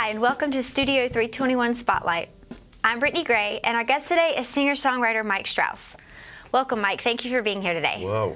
Hi, and welcome to Studio 321 Spotlight. I'm Brittany Gray, and our guest today is singer-songwriter Mike Strauss. Welcome, Mike. Thank you for being here today. Well,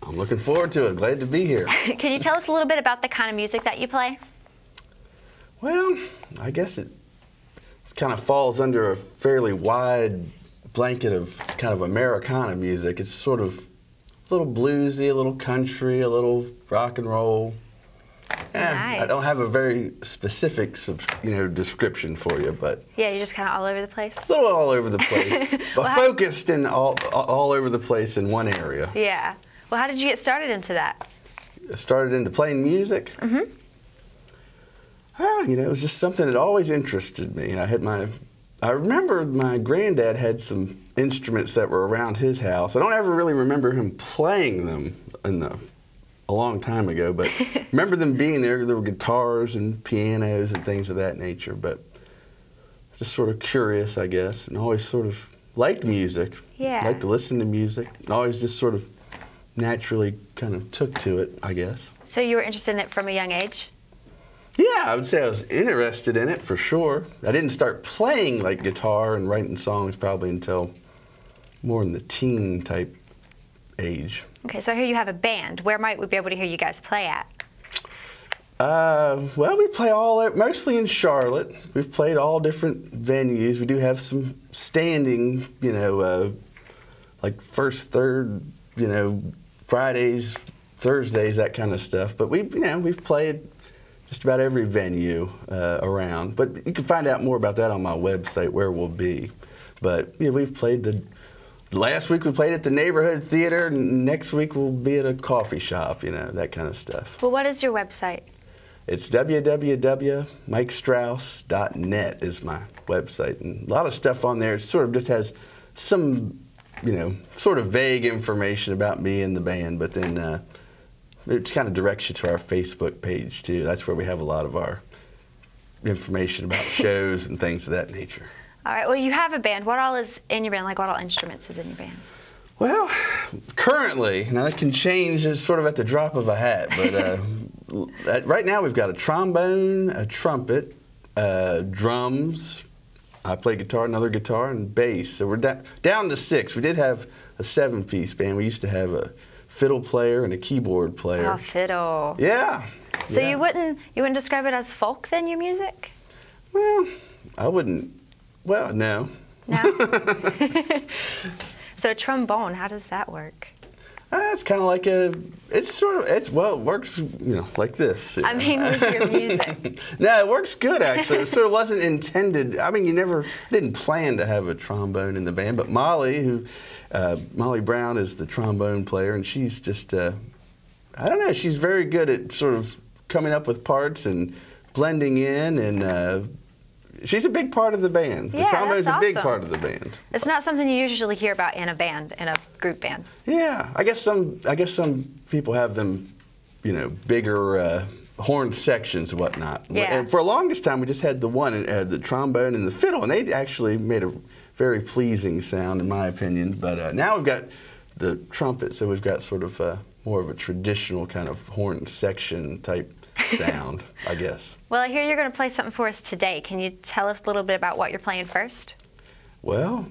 I'm looking forward to it. Glad to be here. Can you tell us a little bit about the kind of music that you play? Well, I guess it kind of falls under a fairly wide blanket of kind of Americana music. It's sort of a little bluesy, a little country, a little rock and roll. Nice. I don't have a very specific, description for you, but Yeah, you're just kind of all over the place? a little all over the place, but focused in all over the place in one area. Yeah. Well, how did you get started into that? I started into playing music. Mm-hmm. It was just something that always interested me. I remember my granddad had some instruments that were around his house. I don't ever really remember him playing them a long time ago, but remember them being there. There were guitars and pianos and things of that nature, but just sort of curious, I guess, and always sort of liked music. Yeah. Liked to listen to music, and always just sort of naturally kind of took to it, I guess. So you were interested in it from a young age? Yeah, I would say I was interested in it for sure. I didn't start playing like guitar and writing songs probably until more in the teen type age. Okay, so I hear you have a band. Where might we be able to hear you guys play at? Well, we play mostly in Charlotte. We've played all different venues. We do have some standing, like first, third, Fridays, Thursdays, that kind of stuff. But we've played just about every venue around. But you can find out more about that on my website, where we'll be. But we've played last week we played at the neighborhood theater, and next week we'll be at a coffee shop, that kind of stuff. Well, what is your website? It's www.mikestrauss.net is my website. And a lot of stuff on there. It sort of just has some, sort of vague information about me and the band, but then it kind of directs you to our Facebook page, too. That's where we have a lot of our information about shows and things of that nature. All right, well, you have a band. What all is in your band? Like, what all instruments is in your band? Well, currently, now that can change sort of at the drop of a hat, but right now we've got a trombone, a trumpet, drums, I play guitar, another guitar, and bass. So we're down to 6. We did have a 7-piece band. We used to have a fiddle player and a keyboard player. Oh, fiddle. Yeah. So yeah. you wouldn't describe it as folk then, your music? Well, I wouldn't. Well, no. No? So a trombone, how does that work? It's kind of like it works, like this. I mean, with your music. No, it works good, actually. It sort of wasn't intended. I mean, didn't plan to have a trombone in the band, but Molly Brown is the trombone player, and she's just, I don't know, she's very good at sort of coming up with parts and blending in, and she's a big part of the band. The trombone's a big part of the band. It's not something you usually hear about in a band, in a group band. Yeah, I guess some people have them, bigger horn sections and whatnot. Yeah. And for the longest time, we just had the trombone and the fiddle, and they actually made a very pleasing sound, in my opinion. But now we've got the trumpet, so we've got sort of more of a traditional kind of horn section type sound, I guess. Well, I hear you're going to play something for us today. Can you tell us a little bit about what you're playing first? Well,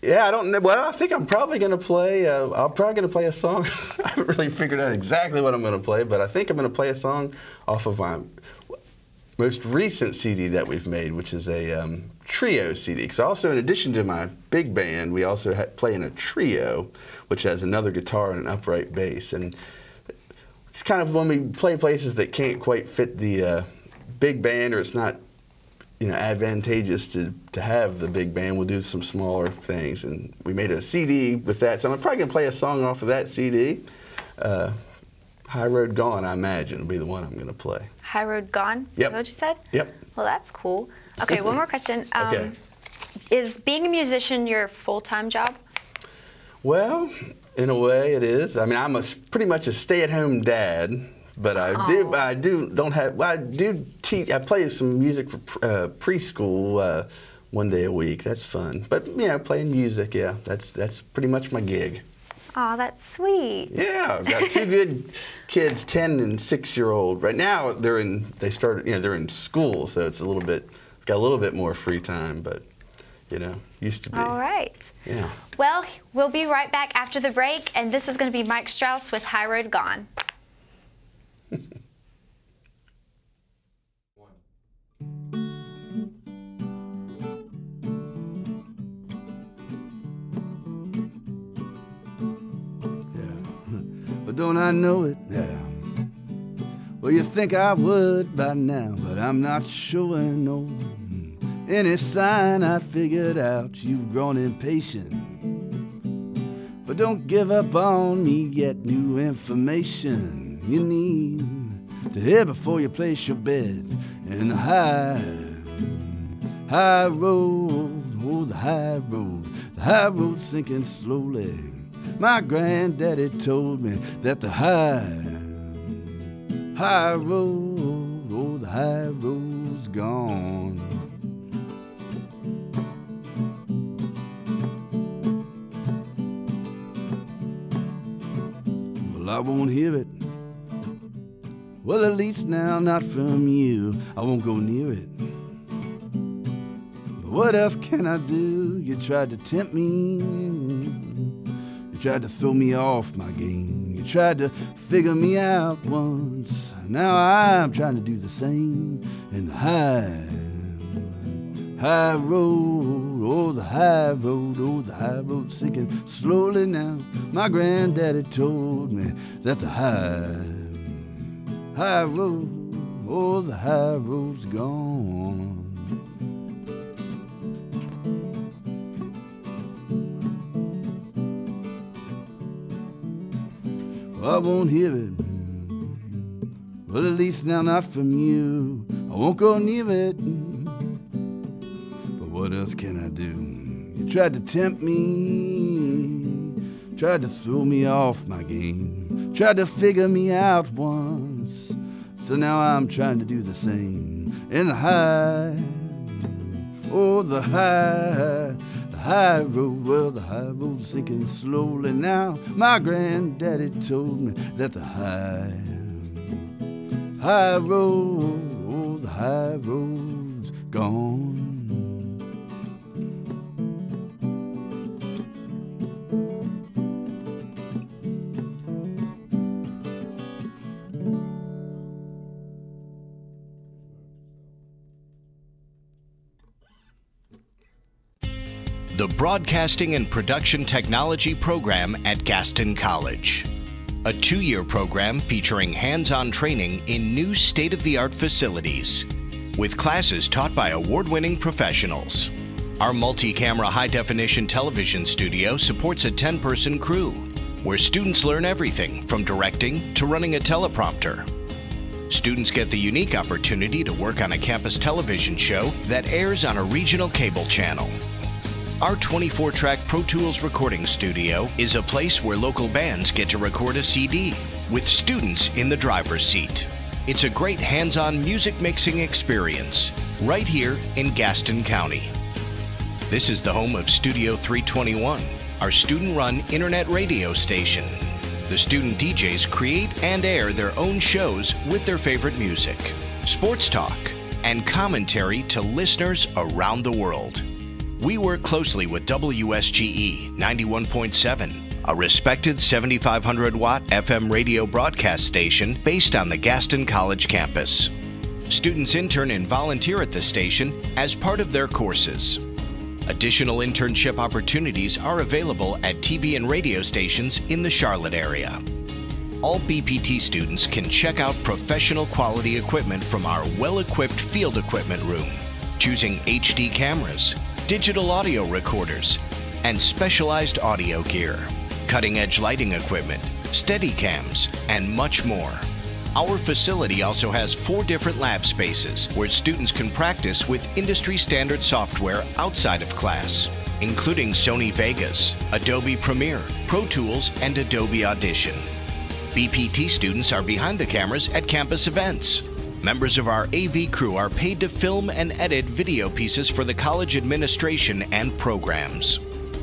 yeah, I don't know. Well, I think I'm probably going to play. I'm probably going to play a song. I haven't really figured out exactly what I'm going to play, but I think I'm going to play a song off of my most recent CD that we've made, which is a trio CD. Because also, in addition to my big band, we also play in a trio, which has another guitar and an upright bass. And it's kind of when we play places that can't quite fit the big band, or it's not, advantageous to have the big band, we'll do some smaller things. And we made a CD with that, so I'm probably going to play a song off of that CD. High Road Gone, I imagine, will be the one I'm going to play. High Road Gone? Yep. Is that what you said? Yep. Well, that's cool. Okay, one more question. Okay. Is being a musician your full-time job? Well, in a way, it is. I mean, I'm pretty much a stay-at-home dad, but I do teach. I play some music for preschool one day a week. That's fun. But playing music, yeah, that's pretty much my gig. Oh, that's sweet. Yeah, I've got two good kids, 10 and 6-year-old. Right now, they're in school, so it's got a little bit more free time, but used to be. All right. Yeah. Well, we'll be right back after the break, and this is going to be Mike Strauss with High Road Gone. But don't I know it? Yeah. Well, you think I would by now, but I'm not showing no any sign. I figured out you've grown impatient, but don't give up on me yet. New information you need to hear before you place your bed in the high road. Oh, the high road sinking slowly. My granddaddy told me that the high road, oh, the high road's gone. Well, I won't hear it. Well, at least now, not from you. I won't go near it. But what else can I do? You tried to tempt me. You tried to throw me off my game. You tried to figure me out once. Now I'm trying to do the same. In the high road, oh, the high road, oh, the high road sinking slowly now. My granddaddy told me that the high road, oh, the high road's gone. I won't hear it. Well, at least now not from you. I won't go near it. But what else can I do? You tried to tempt me, tried to throw me off my game, tried to figure me out once. So now I'm trying to do the same. In the high, oh, the high road, well, the high road's sinking slowly now. My granddaddy told me that the high road, oh, the high road's gone. The Broadcasting and Production Technology program at Gaston College. A 2-year program featuring hands-on training in new state-of-the-art facilities, with classes taught by award-winning professionals. Our multi-camera high-definition television studio supports a 10-person crew, where students learn everything from directing to running a teleprompter. Students get the unique opportunity to work on a campus television show that airs on a regional cable channel. Our 24-track Pro Tools recording studio is a place where local bands get to record a CD with students in the driver's seat. It's a great hands-on music mixing experience right here in Gaston County. This is the home of Studio 321, our student-run internet radio station. The student DJs create and air their own shows with their favorite music, sports talk, and commentary to listeners around the world. We work closely with WSGE 91.7, a respected 7,500-watt FM radio broadcast station based on the Gaston College campus. Students intern and volunteer at the station as part of their courses. Additional internship opportunities are available at TV and radio stations in the Charlotte area. All BPT students can check out professional quality equipment from our well-equipped field equipment room, choosing HD cameras, digital audio recorders, and specialized audio gear, cutting-edge lighting equipment, Steadicams, and much more. Our facility also has 4 different lab spaces where students can practice with industry-standard software outside of class, including Sony Vegas, Adobe Premiere, Pro Tools, and Adobe Audition. BPT students are behind the cameras at campus events. Members of our AV crew are paid to film and edit video pieces for the college administration and programs.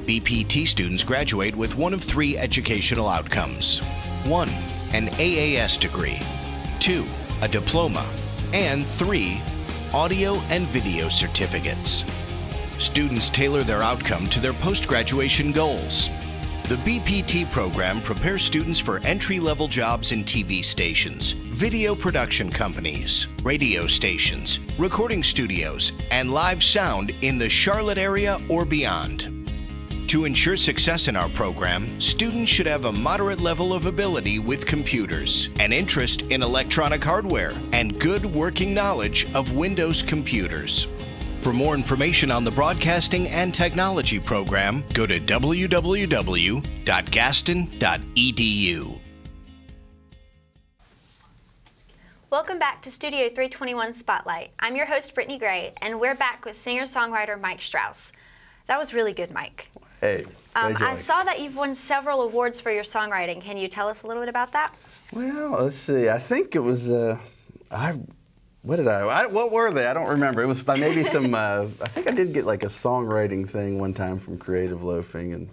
BPT students graduate with one of three educational outcomes. 1, an AAS degree. 2, a diploma. And 3, audio and video certificates. Students tailor their outcome to their post-graduation goals. The BPT program prepares students for entry-level jobs in TV stations, video production companies, radio stations, recording studios, and live sound in the Charlotte area or beyond. To ensure success in our program, students should have a moderate level of ability with computers, an interest in electronic hardware, and good working knowledge of Windows computers. For more information on the Broadcasting and Technology program, go to www.gaston.edu. Welcome back to Studio 321 Spotlight. I'm your host, Brittany Gray, and we're back with singer-songwriter Mike Strauss. That was really good, Mike. Hey, I saw that you've won several awards for your songwriting. Can you tell us a little bit about that? Well, let's see. I think it was, what were they? I don't remember. It was by maybe some, I think I did get like a songwriting thing one time from Creative Loafing and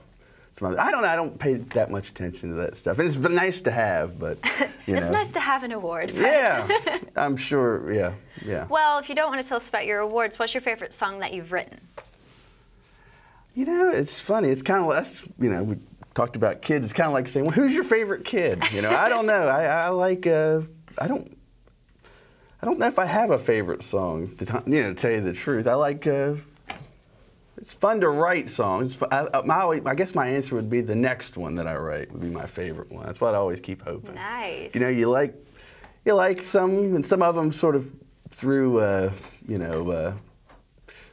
some other, I don't know, I don't pay that much attention to that stuff. And it's nice to have, but, you know. It's nice to have an award. Right? Yeah, I'm sure, yeah. Well, if you don't want to tell us about your awards, what's your favorite song that you've written? You know, it's funny. It's kind of, that's, you know, we talked about kids. It's kind of like saying, well, who's your favorite kid? You know, I don't know. I like, I don't know if I have a favorite song, to tell you the truth. I like, it's fun to write songs. I guess my answer would be the next one that I write would be my favorite one. That's what I always keep hoping. Nice. You know, you like some, and some of them sort of through,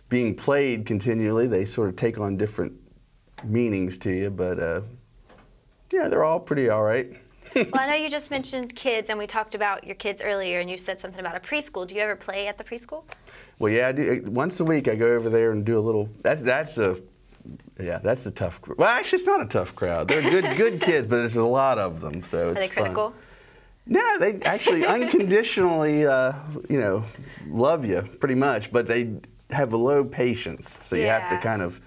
being played continually, they sort of take on different meanings to you, but yeah, they're all pretty all right. Well, I know you just mentioned kids, and we talked about your kids earlier, and you said something about a preschool. Do you ever play at the preschool? Well, yeah, I do. Once a week I go over there and do a little, that's a tough crowd. Well, actually, it's not a tough crowd. They're good kids, but there's a lot of them, so it's fun. Are they critical? No, they actually unconditionally, love you, pretty much, but they have a low patience, so you have to kind of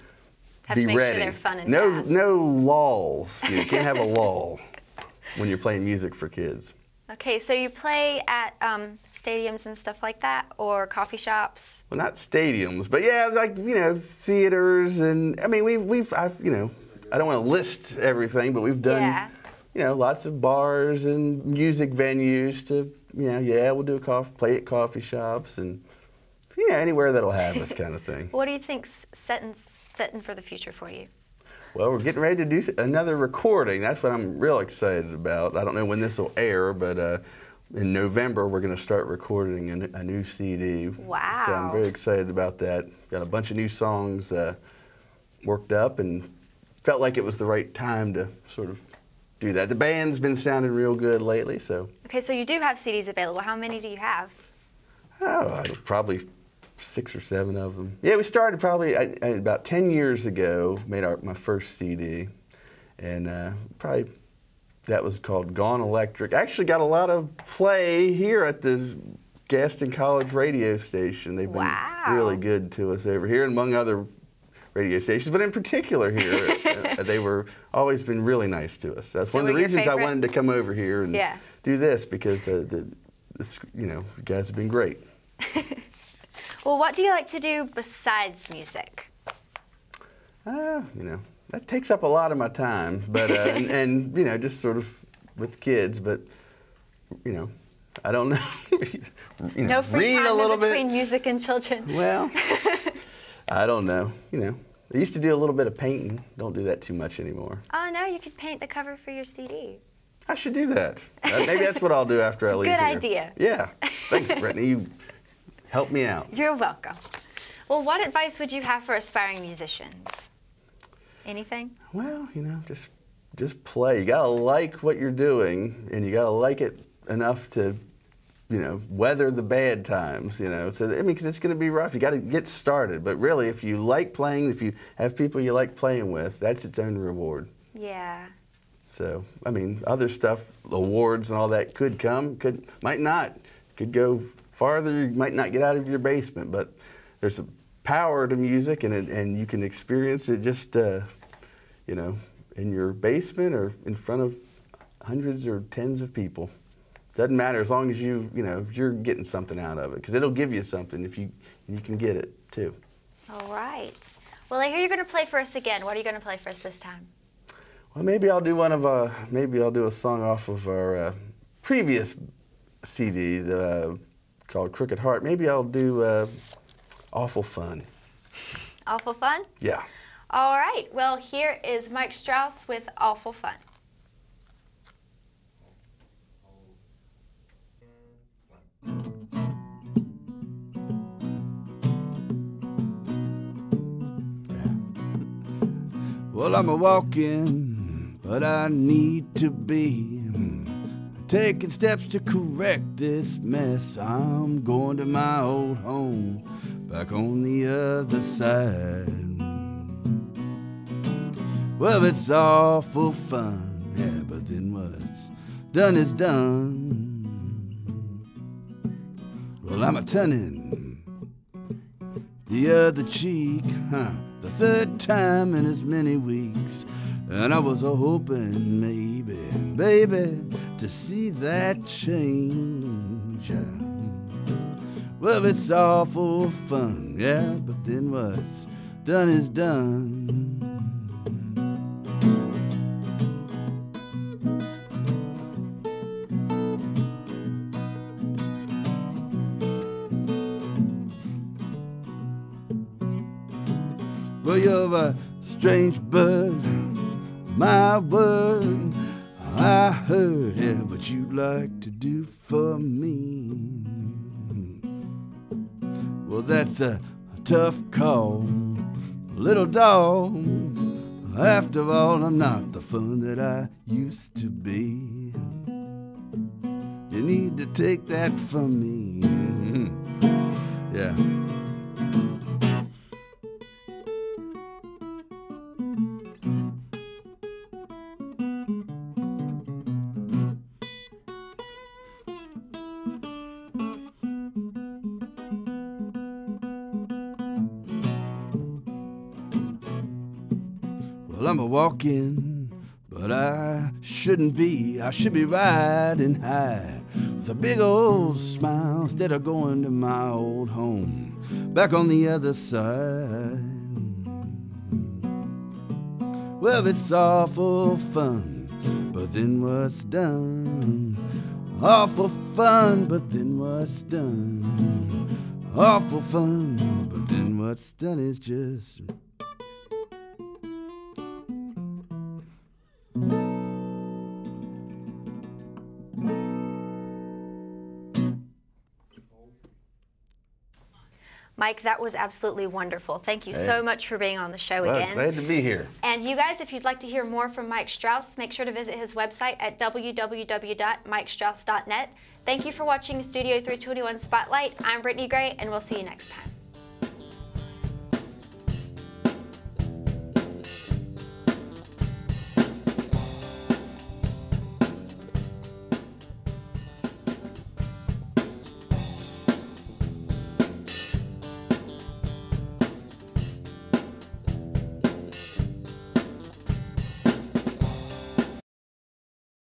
be ready. Sure they're fun and fast. No lulls. You can't have a lull when you're playing music for kids. Okay, so you play at stadiums and stuff like that, or coffee shops? Well, not stadiums, but yeah, like, theaters, and I mean, I don't want to list everything, but we've done, lots of bars and music venues to, we'll do play at coffee shops and, anywhere that'll have us kind of thing. What do you think's setting for the future for you? Well, we're getting ready to do another recording. That's what I'm real excited about. I don't know when this will air, but in November we're going to start recording a new CD. Wow. So I'm very excited about that. Got a bunch of new songs worked up and felt like it was the right time to sort of do that. The band's been sounding real good lately, so. Okay, so you do have CDs available. How many do you have? Oh, probably 6 or 7 of them. Yeah, we started probably about 10 years ago, made my first CD, and probably that was called Gone Electric. Actually got a lot of play here at the Gaston College radio station. They've been really good to us over here, among other radio stations, but in particular here, they were always been really nice to us. That's one of the reasons I wanted to come over here and do this, because you guys have been great. Well, what do you like to do besides music? That takes up a lot of my time, but and just sort of with kids, but I don't know. No free read time a little between bit. music and children. Well, I don't know. I used to do a little bit of painting. Don't do that too much anymore. Oh no, you could paint the cover for your CD. I should do that. Maybe that's what I'll do after I leave here. Good idea. Yeah. Thanks, Brittany. You helped me out. You're welcome. Well, what advice would you have for aspiring musicians? Anything? Well, just play. You gotta like what you're doing, and you gotta like it enough to, weather the bad times. So because it's gonna be rough. You gotta get started. But really, if you like playing, if you have people you like playing with, that's its own reward. Yeah. So, other stuff, awards and all that could come, might not, could go farther. You might not get out of your basement, but there's a power to music, and you can experience it just you know, in your basement or in front of hundreds or tens of people. Doesn't matter as long as you know, you're getting something out of it, because it'll give you something if you can get it too. All right. Well, I hear you're going to play for us again. What are you going to play for us this time? Well, maybe I'll do maybe I'll do a song off of our previous CD called Crooked Heart. Maybe I'll do Awful Fun. Awful Fun? Yeah. All right. Well, here is Mike Strauss with Awful Fun. Well, I'm a-walking, but I need to be taking steps to correct this mess. I'm going to my old home, back on the other side. Well, it's awful fun, yeah, but then what's done is done. Well, I'm a-turning the other cheek, the third time in as many weeks. And I was hoping maybe, baby, to see that change. Well, it's awful fun, yeah, but then what's done is done. Well, you're a strange bird, my word, I heard, yeah, what you'd like to do for me. Well, that's a tough call, little dog. After all, I'm not the fun that I used to be. You need to take that from me. Yeah. Well, I'm a-walking, but I shouldn't be. I should be riding high with a big old smile instead of going to my old home, back on the other side. Well, it's awful fun, but then what's done? Awful fun, but then what's done? Awful fun, but then what's done is just... Mike, that was absolutely wonderful. Thank you so much for being on the show again. Glad to be here. And you guys, if you'd like to hear more from Mike Strauss, make sure to visit his website at www.mikestrauss.net. Thank you for watching Studio 321 Spotlight. I'm Brittany Gray, and we'll see you next time.